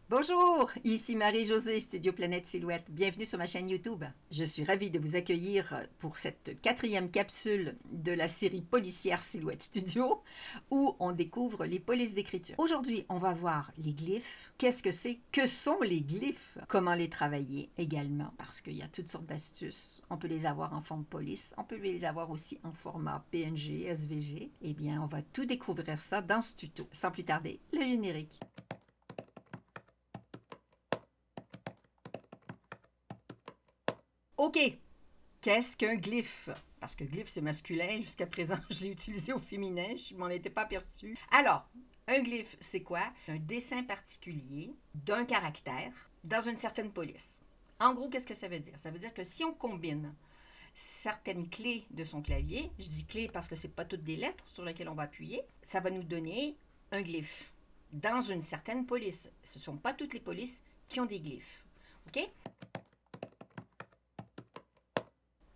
Bonjour, ici Marie-Josée, Studio Planète Silhouette. Bienvenue sur ma chaîne YouTube. Je suis ravie de vous accueillir pour cette 4e capsule de la série policière Silhouette Studio où on découvre les polices d'écriture. Aujourd'hui, on va voir les glyphes. Qu'est-ce que c'est? Que sont les glyphes? Comment les travailler également? Parce qu'il y a toutes sortes d'astuces. On peut les avoir en forme police, on peut les avoir aussi en format PNG, SVG. Eh bien, on va tout découvrir ça dans ce tuto. Sans plus tarder, le générique. OK, qu'est-ce qu'un glyphe? Parce que glyphe, c'est masculin. Jusqu'à présent, je l'ai utilisé au féminin. Je ne m'en étais pas aperçue. Alors, un glyphe, c'est quoi? Un dessin particulier d'un caractère dans une certaine police. En gros, qu'est-ce que ça veut dire? Ça veut dire que si on combine certaines clés de son clavier, je dis clés parce que ce n'est pas toutes des lettres sur lesquelles on va appuyer, ça va nous donner un glyphe dans une certaine police. Ce ne sont pas toutes les polices qui ont des glyphes. OK?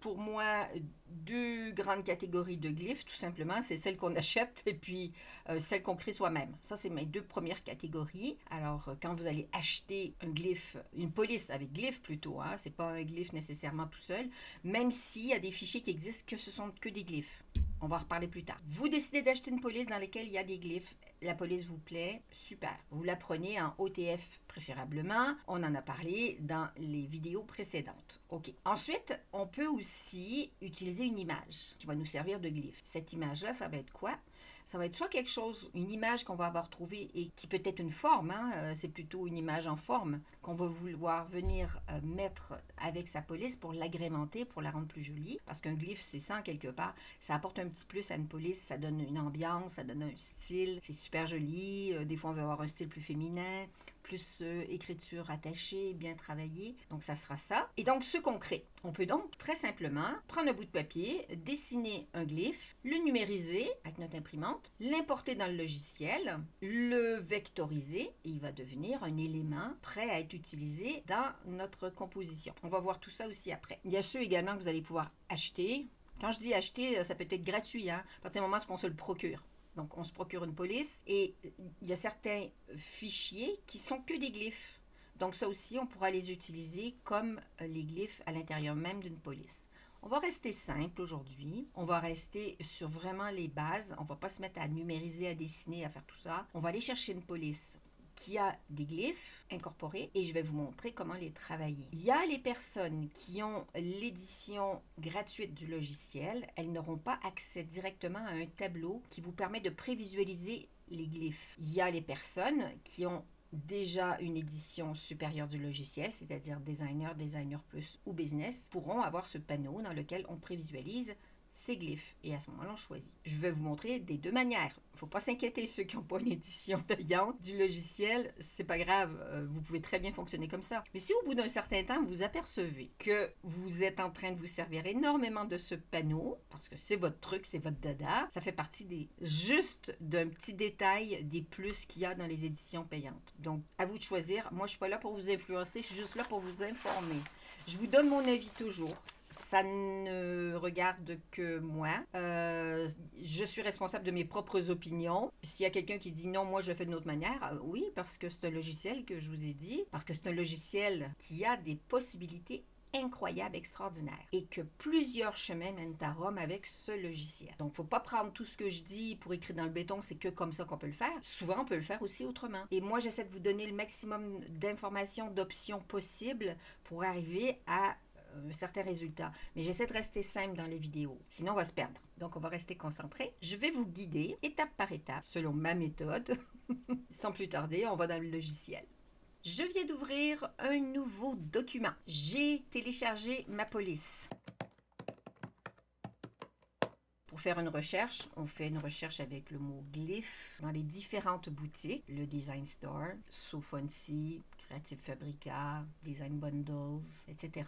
Pour moi, deux grandes catégories de glyphes, tout simplement, c'est celles qu'on achète et puis celles qu'on crée soi-même. Ça, c'est mes deux premières catégories. Alors, quand vous allez acheter un glyphe, une police avec glyphe plutôt, hein, c'est pas un glyphe nécessairement tout seul, même s'il y a des fichiers qui existent que ce sont que des glyphes. On va en reparler plus tard. Vous décidez d'acheter une police dans laquelle il y a des glyphes. La police vous plaît, super. Vous la prenez en OTF préférablement. On en a parlé dans les vidéos précédentes. OK. Ensuite, on peut aussi utiliser une image qui va nous servir de glyphe. Cette image-là, ça va être quoi? Ça va être soit quelque chose, une image qu'on va avoir trouvée et qui peut être une forme, hein, c'est plutôt une image en forme qu'on va vouloir venir mettre avec sa police pour l'agrémenter, pour la rendre plus jolie. Parce qu'un glyphe, c'est ça quelque part. Ça apporte un petit plus à une police, ça donne une ambiance, ça donne un style. C'est super joli. Des fois, on veut avoir un style plus féminin, plus écriture attachée, bien travaillée. Donc, ça sera ça. Et donc, ce qu'on crée. On peut donc très simplement prendre un bout de papier, dessiner un glyphe, le numériser avec notre imprimante, l'importer dans le logiciel, le vectoriser et il va devenir un élément prêt à être utilisé dans notre composition. On va voir tout ça aussi après. Il y a ceux également que vous allez pouvoir acheter. Quand je dis acheter, ça peut être gratuit, hein, à partir du moment où on se le procure. Donc, on se procure une police et il y a certains fichiers qui sont que des glyphes. Donc, ça aussi, on pourra les utiliser comme les glyphes à l'intérieur même d'une police. On va rester simple aujourd'hui. On va rester sur vraiment les bases. On ne va pas se mettre à numériser, à dessiner, à faire tout ça. On va aller chercher une police qui a des glyphes incorporés et je vais vous montrer comment les travailler. Il y a les personnes qui ont l'édition gratuite du logiciel. Elles n'auront pas accès directement à un tableau qui vous permet de prévisualiser les glyphes. Il y a les personnes qui ont déjà une édition supérieure du logiciel, c'est-à-dire designer, designer plus ou business, pourront avoir ce panneau dans lequel on prévisualise ces glyphes. Et à ce moment-là, on choisit. Je vais vous montrer des deux manières. Il ne faut pas s'inquiéter, ceux qui n'ont pas une édition payante du logiciel, c'est pas grave, vous pouvez très bien fonctionner comme ça. Mais si au bout d'un certain temps, vous apercevez que vous êtes en train de vous servir énormément de ce panneau, parce que c'est votre truc, c'est votre dada, ça fait partie juste d'un petit détail des plus qu'il y a dans les éditions payantes. Donc, à vous de choisir. Moi, je ne suis pas là pour vous influencer, je suis juste là pour vous informer. Je vous donne mon avis toujours. Ça ne regarde que moi. Je suis responsable de mes propres opinions. S'il y a quelqu'un qui dit non, moi je le fais d'une autre manière, oui, parce que c'est un logiciel que je vous ai dit, parce que c'est un logiciel qui a des possibilités incroyables, extraordinaires, et que plusieurs chemins mènent à Rome avec ce logiciel. Donc, il ne faut pas prendre tout ce que je dis pour écrire dans le béton, c'est que comme ça qu'on peut le faire. Souvent, on peut le faire aussi autrement. Et moi, j'essaie de vous donner le maximum d'informations, d'options possibles pour arriver à certains résultats. Mais j'essaie de rester simple dans les vidéos. Sinon, on va se perdre. Donc, on va rester concentré. Je vais vous guider étape par étape, selon ma méthode. Sans plus tarder, on va dans le logiciel. Je viens d'ouvrir un nouveau document. J'ai téléchargé ma police. Pour faire une recherche, on fait une recherche avec le mot glyphe dans les différentes boutiques. Le Design Store, Sofonsi, Creative Fabrica, Design Bundles, etc.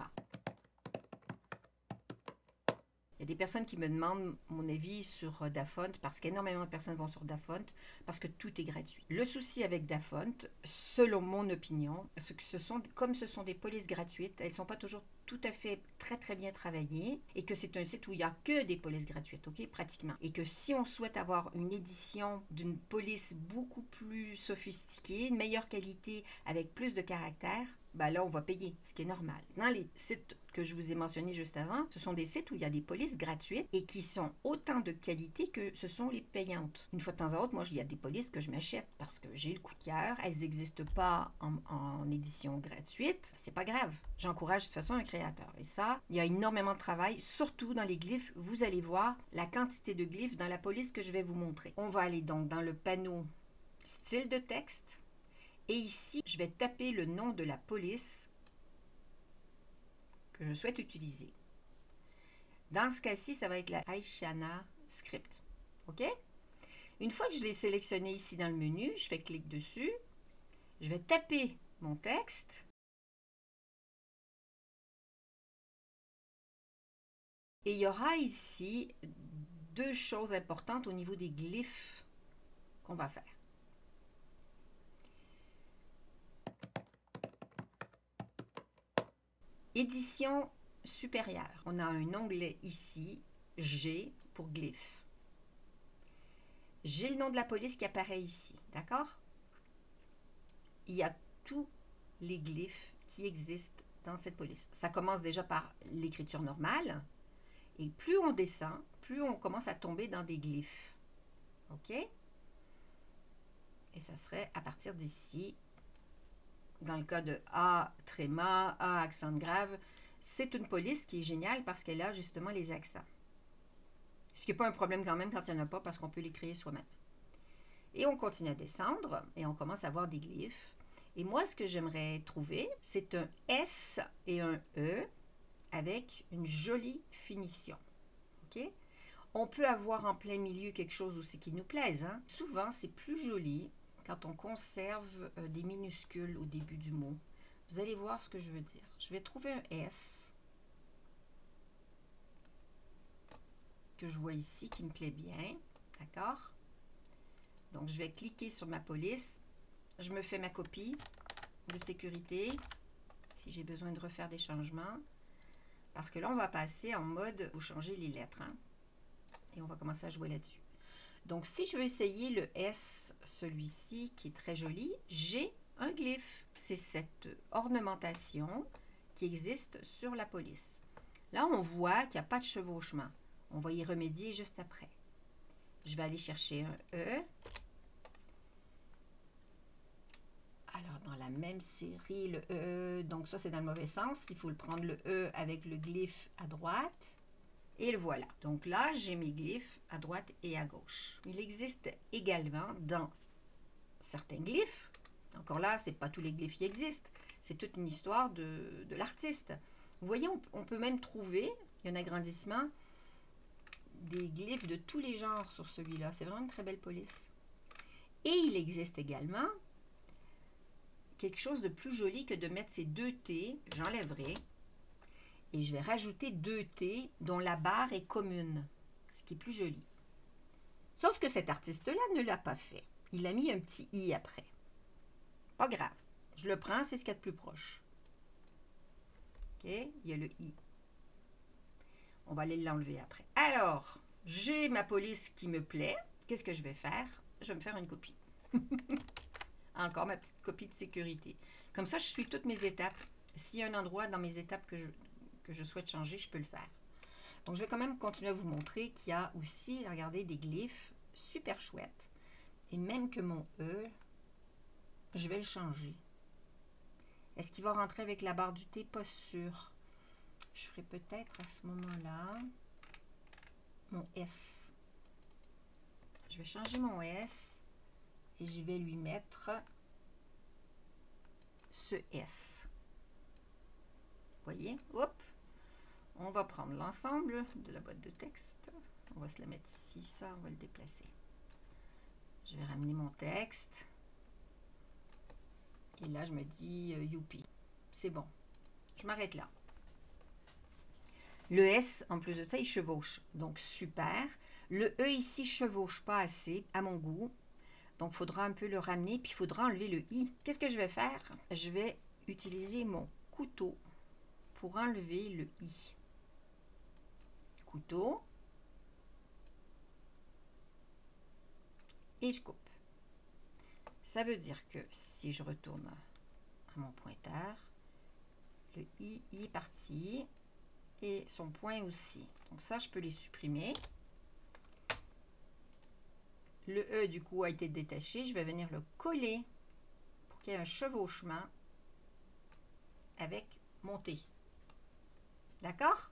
Il y a des personnes qui me demandent mon avis sur Dafont parce qu'énormément de personnes vont sur Dafont parce que tout est gratuit. Le souci avec Dafont, selon mon opinion, c'est que comme ce sont des polices gratuites, elles ne sont pas toujours tout à fait très bien travaillé et que c'est un site où il n'y a que des polices gratuites, ok, pratiquement. Et que si on souhaite avoir une édition d'une police beaucoup plus sophistiquée, une meilleure qualité, avec plus de caractère, ben là, on va payer, ce qui est normal. Dans les sites que je vous ai mentionnés juste avant, ce sont des sites où il y a des polices gratuites et qui sont autant de qualité que ce sont les payantes. Une fois de temps à autre, moi, il y a des polices que je m'achète parce que j'ai le coup de cœur. Elles n'existent pas en édition gratuite. C'est pas grave. J'encourage de toute façon un créateur. Et ça, il y a énormément de travail, surtout dans les glyphes. Vous allez voir la quantité de glyphes dans la police que je vais vous montrer. On va aller donc dans le panneau style de texte. Et ici, je vais taper le nom de la police que je souhaite utiliser. Dans ce cas-ci, ça va être la Aishana Script. OK? Une fois que je l'ai sélectionné ici dans le menu, je fais clic dessus. Je vais taper mon texte. Et il y aura ici deux choses importantes au niveau des glyphes qu'on va faire. Édition supérieure. On a un onglet ici, G pour glyphes. J'ai le nom de la police qui apparaît ici, d'accord? Il y a tous les glyphes qui existent dans cette police. Ça commence déjà par l'écriture normale. Et plus on descend, plus on commence à tomber dans des glyphes. OK? Et ça serait à partir d'ici. Dans le cas de A, tréma, A, accent grave, c'est une police qui est géniale parce qu'elle a justement les accents. Ce qui n'est pas un problème quand même quand il n'y en a pas parce qu'on peut les créer soi-même. Et on continue à descendre et on commence à voir des glyphes. Et moi, ce que j'aimerais trouver, c'est un S et un E avec une jolie finition. OK? On peut avoir en plein milieu quelque chose aussi qui nous plaise. Hein? Souvent, c'est plus joli quand on conserve des minuscules au début du mot. Vous allez voir ce que je veux dire. Je vais trouver un S que je vois ici qui me plaît bien. D'accord? Donc, je vais cliquer sur ma police. Je me fais ma copie de sécurité si j'ai besoin de refaire des changements. Parce que là, on va passer en mode où changer les lettres. Hein? Et on va commencer à jouer là-dessus. Donc, si je veux essayer le S, celui-ci, qui est très joli, j'ai un glyphe. C'est cette ornementation qui existe sur la police. Là, on voit qu'il n'y a pas de chevauchement. On va y remédier juste après. Je vais aller chercher un E. Alors, dans la même série, le E, donc ça, c'est dans le mauvais sens. Il faut le prendre le E avec le glyphe à droite. Et le voilà. Donc là, j'ai mes glyphes à droite et à gauche. Il existe également dans certains glyphes. Encore là, ce n'est pas tous les glyphes qui existent. C'est toute une histoire de l'artiste. Vous voyez, on peut même trouver, il y a un agrandissement, des glyphes de tous les genres sur celui-là. C'est vraiment une très belle police. Et il existe également quelque chose de plus joli que de mettre ces deux T. J'enlèverai. Et je vais rajouter 2 T dont la barre est commune, ce qui est plus joli. Sauf que cet artiste-là ne l'a pas fait. Il a mis un petit I après. Pas grave. Je le prends, c'est ce qu'il y a de plus proche. OK? Il y a le I. On va aller l'enlever après. Alors, j'ai ma police qui me plaît. Qu'est-ce que je vais faire? Je vais me faire une copie. Encore ma petite copie de sécurité. Comme ça, je suis toutes mes étapes. S'il y a un endroit dans mes étapes que je souhaite changer, je peux le faire. Donc, je vais quand même continuer à vous montrer qu'il y a aussi, regardez, des glyphes super chouettes. Et même que mon E, je vais le changer. Est-ce qu'il va rentrer avec la barre du T? Pas sûr. Je ferai peut-être à ce moment-là mon S. Je vais changer mon S et je vais lui mettre ce S. Vous voyez? Hop! On va prendre l'ensemble de la boîte de texte. On va se la mettre ici, ça, on va le déplacer. Je vais ramener mon texte. Et là, je me dis, youpi, c'est bon. Je m'arrête là. Le S, en plus de ça, il chevauche. Donc, super. Le E ici, chevauche pas assez, à mon goût. Donc, il faudra un peu le ramener, puis il faudra enlever le I. Qu'est-ce que je vais faire? Je vais utiliser mon couteau pour enlever le i. Couteau. Et je coupe. Ça veut dire que si je retourne à mon pointeur, le i est parti et son point aussi. Donc ça, je peux les supprimer. Le E, du coup, a été détaché. Je vais venir le coller pour qu'il y ait un chevauchement avec mon T. D'accord?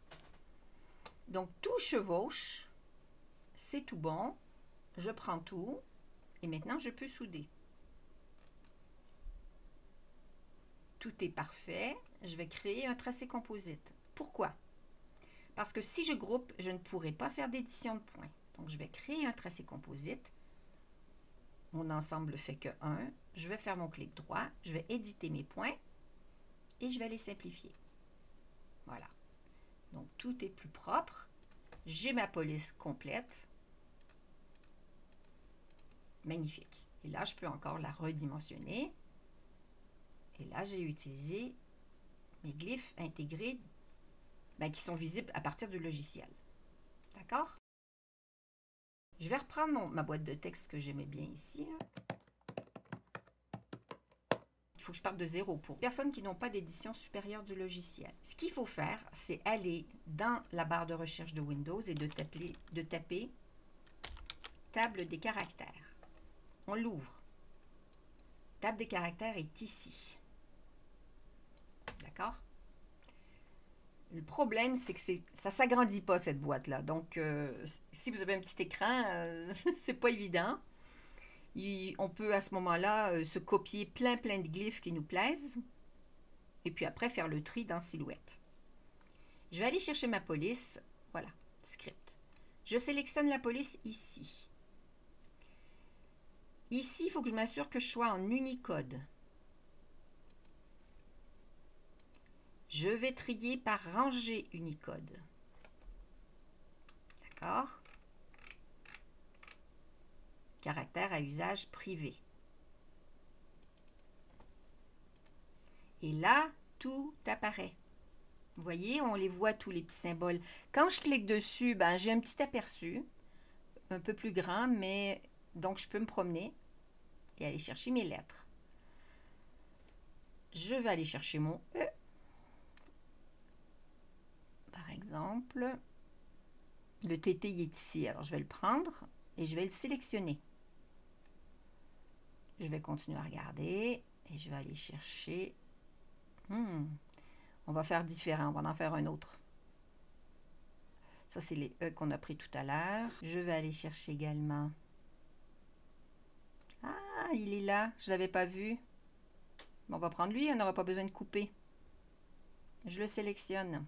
Donc, tout chevauche. C'est tout bon. Je prends tout. Et maintenant, je peux souder. Tout est parfait. Je vais créer un tracé composite. Pourquoi? Parce que si je groupe, je ne pourrai pas faire d'édition de points. Donc, je vais créer un tracé composite. Mon ensemble ne fait que 1. Je vais faire mon clic droit. Je vais éditer mes points. Et je vais les simplifier. Voilà. Donc, tout est plus propre. J'ai ma police complète. Magnifique. Et là, je peux encore la redimensionner. Et là, j'ai utilisé mes glyphes intégrés qui sont visibles à partir du logiciel. D'accord? Je vais reprendre ma boîte de texte que j'aimais bien ici. Là. Il faut que je parte de zéro pour les personnes qui n'ont pas d'édition supérieure du logiciel. Ce qu'il faut faire, c'est aller dans la barre de recherche de Windows et de taper table des caractères. On l'ouvre. Table des caractères est ici. D'accord? Le problème, c'est que ça ne s'agrandit pas, cette boîte-là. Donc, si vous avez un petit écran, c'est pas évident. On peut, à ce moment-là, se copier plein de glyphes qui nous plaisent. Et puis après, faire le tri dans Silhouette. Je vais aller chercher ma police. Voilà, script. Je sélectionne la police ici. Ici, il faut que je m'assure que je sois en Unicode. Je vais trier par rangée Unicode. D'accord? Caractère à usage privé. Et là, tout apparaît. Vous voyez, on les voit tous les petits symboles. Quand je clique dessus, j'ai un petit aperçu, un peu plus grand, mais donc je peux me promener et aller chercher mes lettres. Je vais aller chercher mon E. Par exemple, le TT il est ici, alors je vais le prendre et je vais le sélectionner. Je vais continuer à regarder et je vais aller chercher. On va faire différent, on va en faire un autre. Ça, c'est les E qu'on a pris tout à l'heure. Je vais aller chercher également. Ah, il est là, je ne l'avais pas vu. On va prendre lui, on n'aura pas besoin de couper. Je le sélectionne.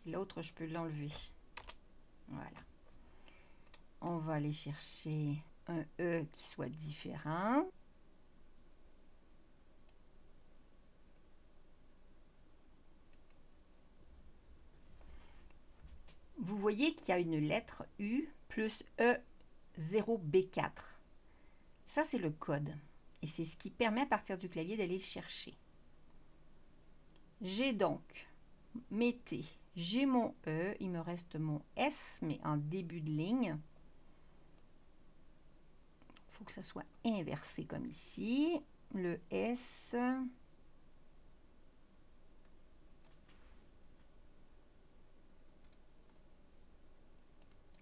L'autre, je peux l'enlever. Voilà. On va aller chercher un E qui soit différent. Vous voyez qu'il y a une lettre U plus E0B4. Ça, c'est le code. Et c'est ce qui permet à partir du clavier d'aller le chercher. J'ai donc mes T. J'ai mon E, il me reste mon S, mais en début de ligne. Il faut que ça soit inversé comme ici. Le S.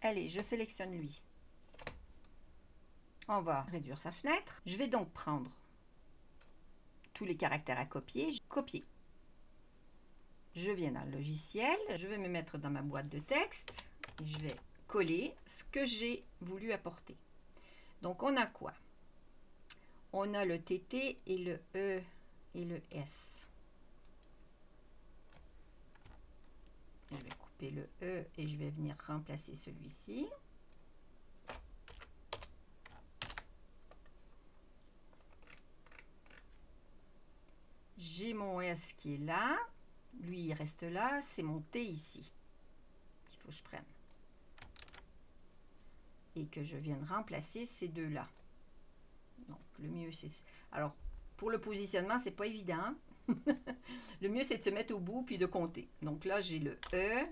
Allez, je sélectionne lui. On va réduire sa fenêtre. Je vais donc prendre tous les caractères à copier. Copier. Je viens dans le logiciel, je vais me mettre dans ma boîte de texte et je vais coller ce que j'ai voulu apporter. Donc, on a quoi? On a le TT et le E et le S. Je vais couper le E et je vais venir remplacer celui-ci. J'ai mon S qui est là. Lui, il reste là. C'est mon T ici qu'il faut que je prenne. Et que je vienne remplacer ces deux-là. Donc, le mieux, c'est... Alors, pour le positionnement, c'est pas évident. Le mieux, c'est de se mettre au bout puis de compter. Donc là, j'ai le E.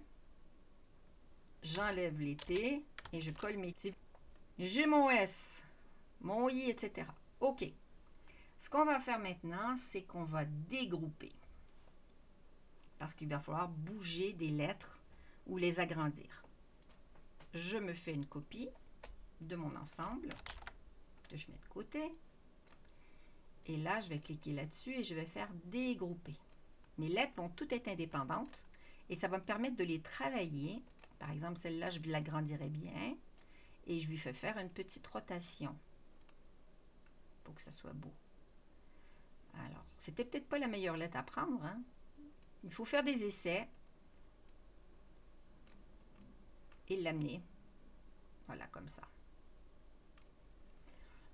J'enlève les T et je colle mes T. J'ai mon S, mon I, etc. OK. Ce qu'on va faire maintenant, c'est qu'on va dégrouper. Parce qu'il va falloir bouger des lettres ou les agrandir. Je me fais une copie de mon ensemble que je mets de côté. Et là, je vais cliquer là-dessus et je vais faire dégrouper. Mes lettres vont toutes être indépendantes et ça va me permettre de les travailler. Par exemple, celle-là, je l'agrandirai bien et je lui fais faire une petite rotation pour que ça soit beau. Alors, c'était peut-être pas la meilleure lettre à prendre, hein? Il faut faire des essais et l'amener. Voilà, comme ça.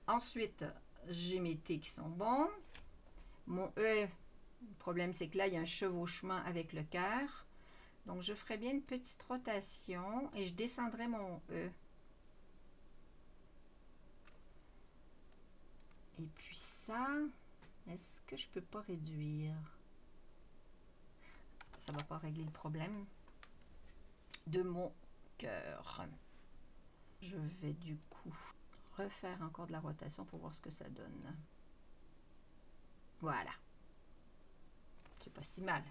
Ensuite, j'ai mes T qui sont bons. Mon E, le problème, c'est que là, il y a un chevauchement avec le cœur. Donc, je ferai bien une petite rotation et je descendrai mon E. Et puis ça, est-ce que je peux pas réduire? Ça va pas régler le problème de mon cœur. Je vais du coup refaire encore de la rotation pour voir ce que ça donne. Voilà. C'est pas si mal.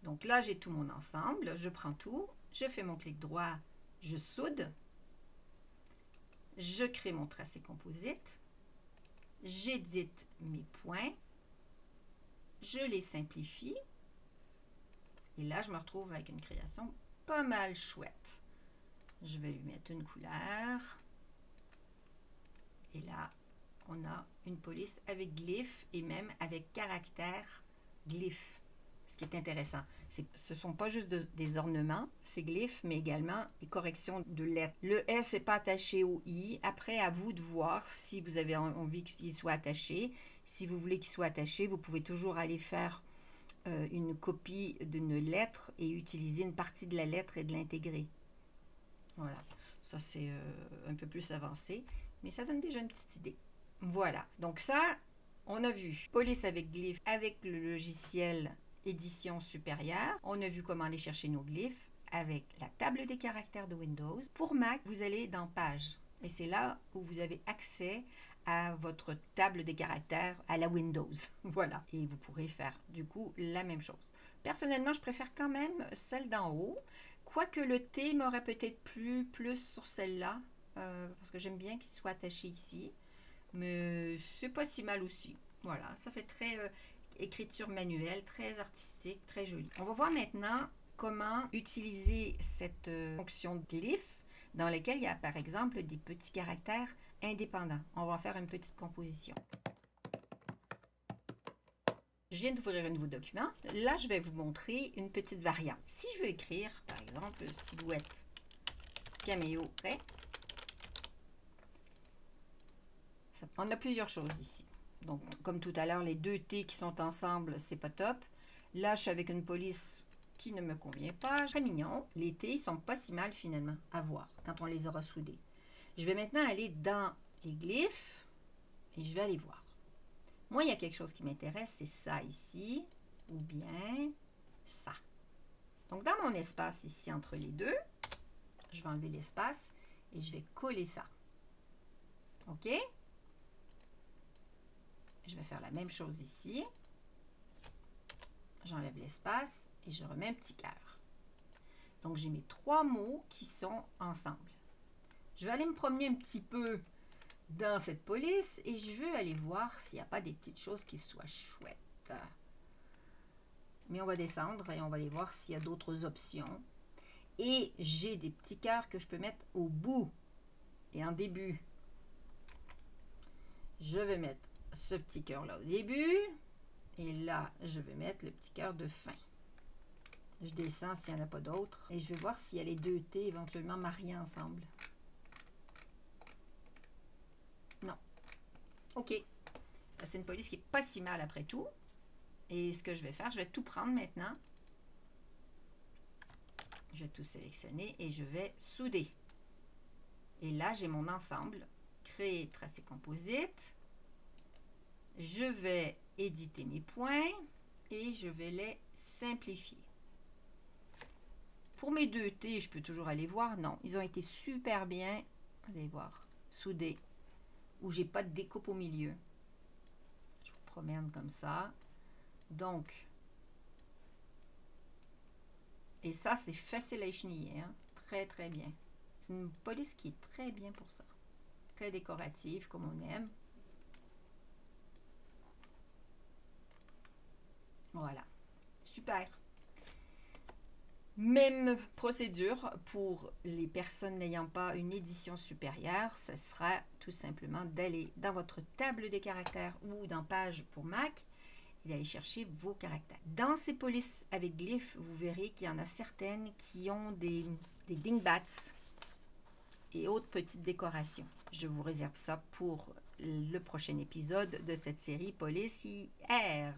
Donc là, j'ai tout mon ensemble. Je prends tout. Je fais mon clic droit. Je soude. Je crée mon tracé composite. J'édite mes points. Je les simplifie. Et là, je me retrouve avec une création pas mal chouette. Je vais lui mettre une couleur. Et là, on a une police avec glyphe et même avec caractère glyphe. Ce qui est intéressant, ce ne sont pas juste des ornements, ces glyphes, mais également des corrections de lettres. Le S n'est pas attaché au I. Après, à vous de voir si vous avez envie qu'il soit attaché. Si vous voulez qu'il soit attaché, vous pouvez toujours aller faire une copie d'une lettre et utiliser une partie de la lettre et de l'intégrer. Voilà, ça c'est un peu plus avancé, mais ça donne déjà une petite idée. Voilà, donc ça, on a vu police avec glyphes avec le logiciel édition supérieure. On a vu comment aller chercher nos glyphes avec la table des caractères de Windows. Pour Mac, vous allez dans Page et c'est là où vous avez accès à votre table des caractères à la Windows. Voilà. Et vous pourrez faire du coup la même chose. Personnellement, je préfère quand même celle d'en haut. Quoique le T m'aurait peut-être plu plus sur celle-là. Parce que j'aime bien qu'il soit attaché ici. Mais c'est pas si mal aussi. Voilà. Ça fait très écriture manuelle, très artistique, très joli. On va voir maintenant comment utiliser cette fonction de glyphe dans laquelle il y a par exemple des petits caractères indépendants. On va faire une petite composition. Je viens d'ouvrir un nouveau document. Là, je vais vous montrer une petite variante. Si je veux écrire, par exemple, silhouette caméo prêt, on a plusieurs choses ici. Donc, comme tout à l'heure, les deux T qui sont ensemble, c'est pas top. Là, je suis avec une police qui ne me convient pas. Très mignon. Les T, ils sont pas si mal finalement à voir quand on les aura soudés. Je vais maintenant aller dans les glyphes et je vais aller voir. Moi, il y a quelque chose qui m'intéresse, c'est ça ici, ou bien ça. Donc, dans mon espace ici entre les deux, je vais enlever l'espace et je vais coller ça. OK? Je vais faire la même chose ici. J'enlève l'espace et je remets un petit cœur. Donc, j'ai mes trois mots qui sont ensemble. Je vais aller me promener un petit peu dans cette police et je veux aller voir s'il n'y a pas des petites choses qui soient chouettes. Mais on va descendre et on va aller voir s'il y a d'autres options. Et j'ai des petits cœurs que je peux mettre au bout et en début. Je vais mettre ce petit cœur là au début et là je vais mettre le petit cœur de fin. Je descends s'il n'y en a pas d'autres et je vais voir s'il y a les deux T éventuellement mariés ensemble. Non. OK. C'est une police qui n'est pas si mal après tout. Et ce que je vais faire, je vais tout prendre maintenant. Je vais tout sélectionner et je vais souder. Et là, j'ai mon ensemble. Créer, tracé composite. Je vais éditer mes points et je vais les simplifier. Pour mes 2 T, je peux toujours aller voir. Non, ils ont été super bien, vous allez voir, soudés, où j'ai pas de découpe au milieu. Je vous promène comme ça. Donc, et ça, c'est facile à cheniller, hein? Très, très bien. C'est une police qui est très bien pour ça. Très décorative, comme on aime. Voilà. Super. Même procédure pour les personnes n'ayant pas une édition supérieure, ce sera tout simplement d'aller dans votre table des caractères ou dans Page pour Mac et d'aller chercher vos caractères. Dans ces polices avec glyphes, vous verrez qu'il y en a certaines qui ont des dingbats et autres petites décorations. Je vous réserve ça pour le prochain épisode de cette série policière.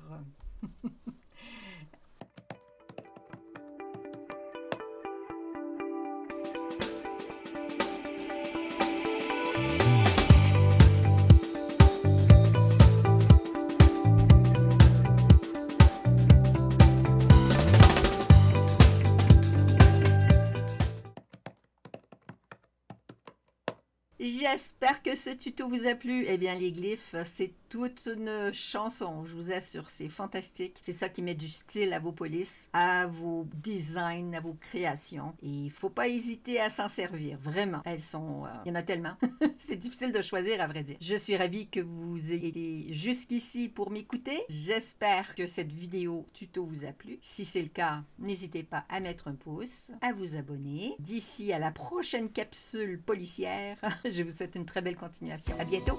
J'espère que ce tuto vous a plu. Eh bien, les glyphes, c'est toute une chanson, je vous assure, c'est fantastique. C'est ça qui met du style à vos polices, à vos designs, à vos créations. Et il ne faut pas hésiter à s'en servir, vraiment. Elles sont... il y en a tellement. C'est difficile de choisir, à vrai dire. Je suis ravie que vous ayez été jusqu'ici pour m'écouter. J'espère que cette vidéo tuto vous a plu. Si c'est le cas, n'hésitez pas à mettre un pouce, à vous abonner. D'ici à la prochaine capsule policière, je vous souhaite une très belle continuation. À bientôt!